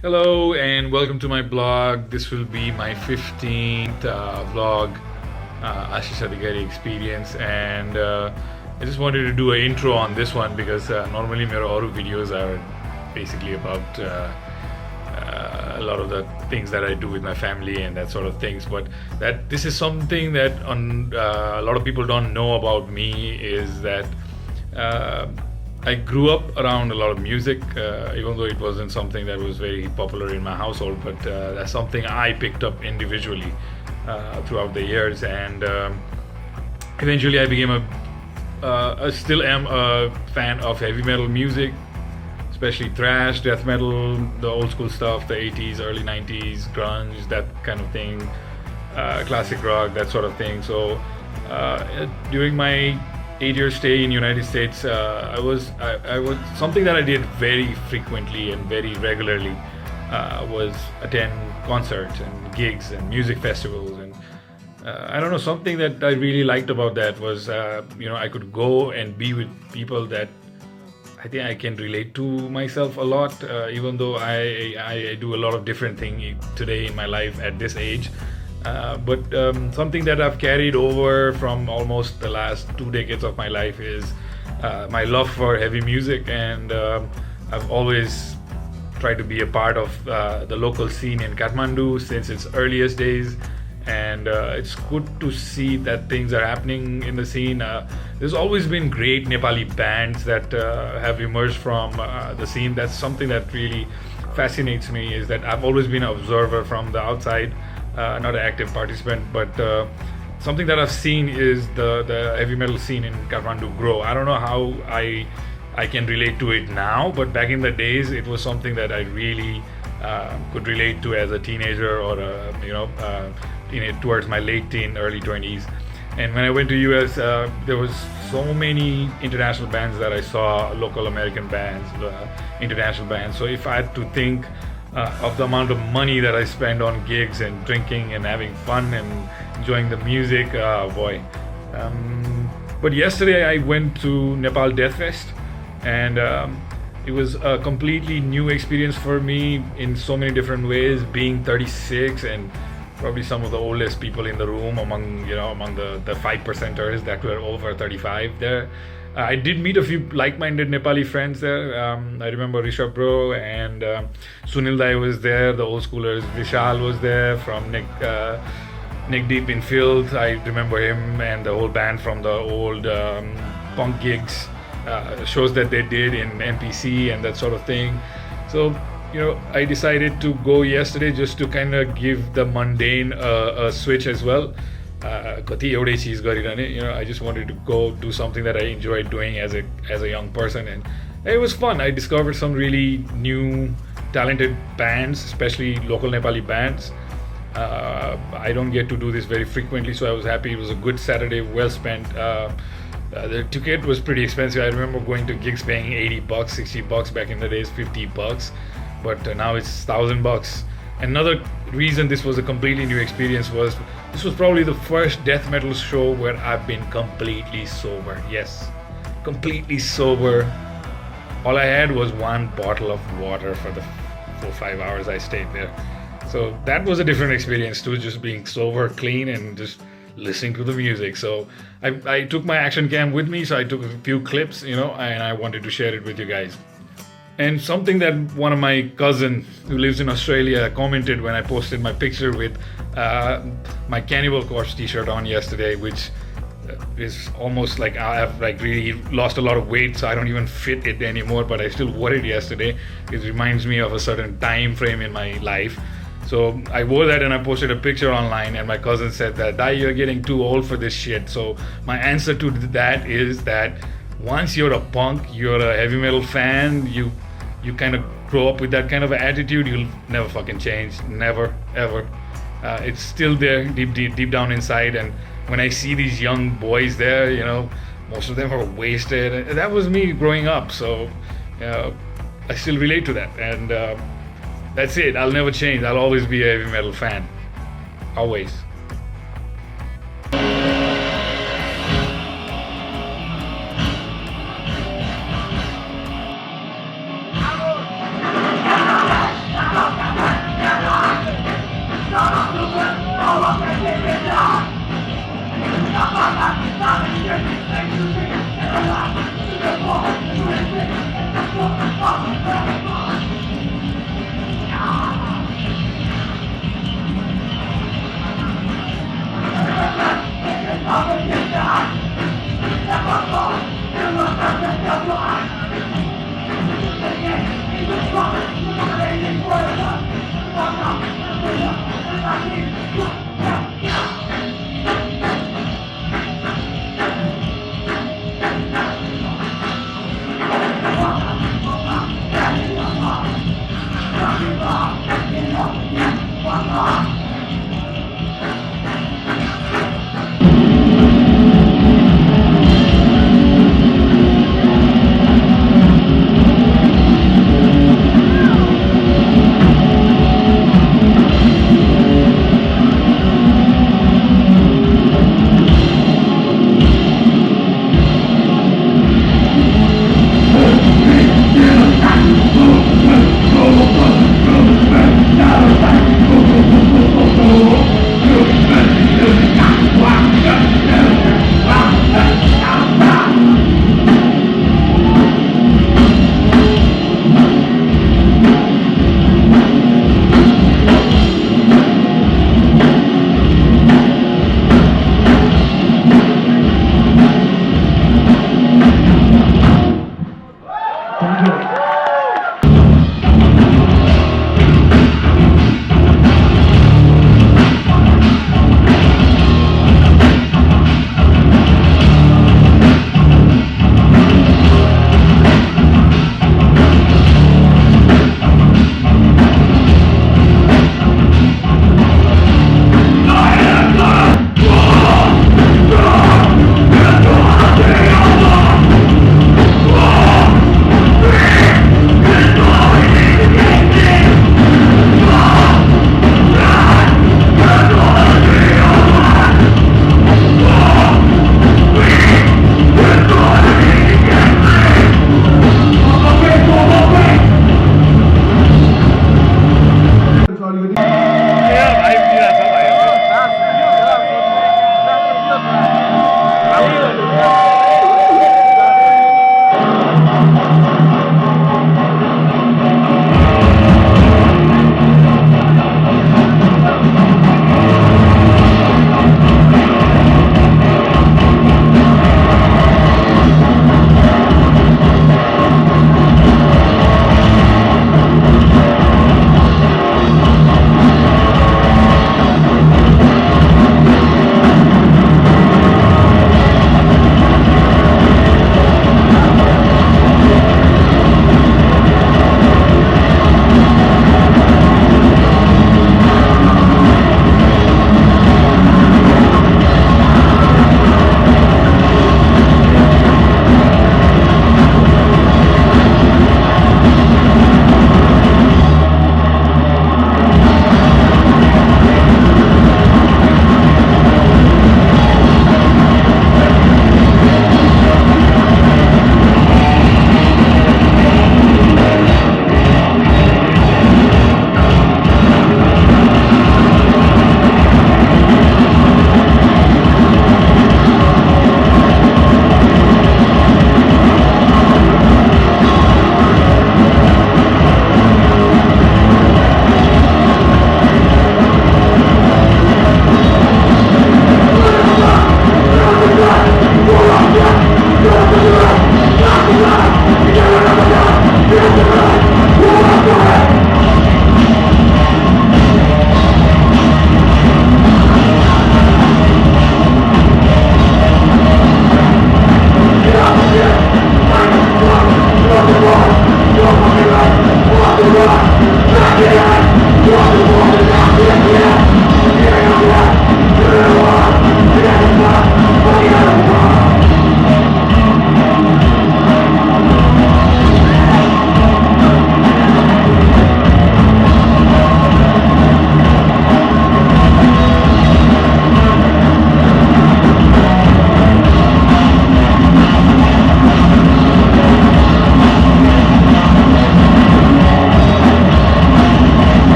Hello and welcome to my blog. This will be my 15th vlog, Ashish Adhikari experience, and I just wanted to do an intro on this one because normally my other videos are basically about a lot of the things that I do with my family and that sort of things. But this is something that a lot of people don't know about me is that. I grew up around a lot of music, even though it wasn't something that was very popular in my household, but that's something I picked up individually throughout the years, and eventually I became I still am a fan of heavy metal music, especially thrash, death metal, the old school stuff, the 80s, early 90s, grunge, that kind of thing, classic rock, that sort of thing. So during my 8-year stay in United States, I was something that I did very frequently and very regularly was attend concerts and gigs and music festivals, and I don't know, something that I really liked about that was I could go and be with people that I think I can relate to myself a lot, even though I do a lot of different things today in my life at this age. But something that I've carried over from almost the last 2 decades of my life is my love for heavy music, and I've always tried to be a part of the local scene in Kathmandu since its earliest days, and it's good to see that things are happening in the scene. There's always been great Nepali bands that have emerged from the scene. That's something that really fascinates me, is that I've always been an observer from the outside. Not an active participant, but something that I've seen is the heavy metal scene in Kathmandu grow. I don't know how I can relate to it now, but back in the days, it was something that I really could relate to as a teenager, or towards my late teen, early 20s. And when I went to US, there was so many international bands that I saw, local American bands, international bands. So if I had to think of the amount of money that I spend on gigs and drinking and having fun and enjoying the music, boy. But yesterday I went to Nepal Deathfest, and it was a completely new experience for me in so many different ways, being 36 and probably some of the oldest people in the room among the 5%ers that were over 35 there. I did meet a few like-minded Nepali friends there. I remember Rishabh Bro and Sunil Dai was there. The old schoolers, Vishal was there from Neck Deep in Filth. I remember him and the whole band from the old punk gigs, shows that they did in MPC and that sort of thing. So I decided to go yesterday just to kind of give the mundane a switch as well. I just wanted to go do something that I enjoyed doing as a young person, and it was fun. I discovered some really new talented bands, especially local Nepali bands. I don't get to do this very frequently, so I was happy. It was a good Saturday, well spent. The ticket was pretty expensive. I remember going to gigs paying $80, $60 back in the days, $50, but now it's $1,000. Another reason this was a completely new experience was this was probably the first death metal show where I've been completely sober. Yes, completely sober. All I had was one bottle of water for the 4-5 hours I stayed there. So that was a different experience too, just being sober, clean, and just listening to the music. So I took my action cam with me, so I took a few clips, and I wanted to share it with you guys. And something that one of my cousins who lives in Australia commented when I posted my picture with my Cannibal Corpse t-shirt on yesterday, which is almost like I have really lost a lot of weight, so I don't even fit it anymore, but I still wore it yesterday. It reminds me of a certain time frame in my life. So I wore that and I posted a picture online, and my cousin said that, "Dai, you're getting too old for this shit." So my answer to that is that once you're a punk, you're a heavy metal fan, you kind of grow up with that kind of attitude, you'll never fucking change, never, ever. It's still there deep down inside, and when I see these young boys there, most of them are wasted. That was me growing up, so I still relate to that, and that's it. I'll never change. I'll always be a heavy metal fan. Always.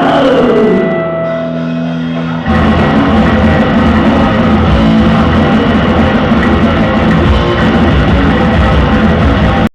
Wow.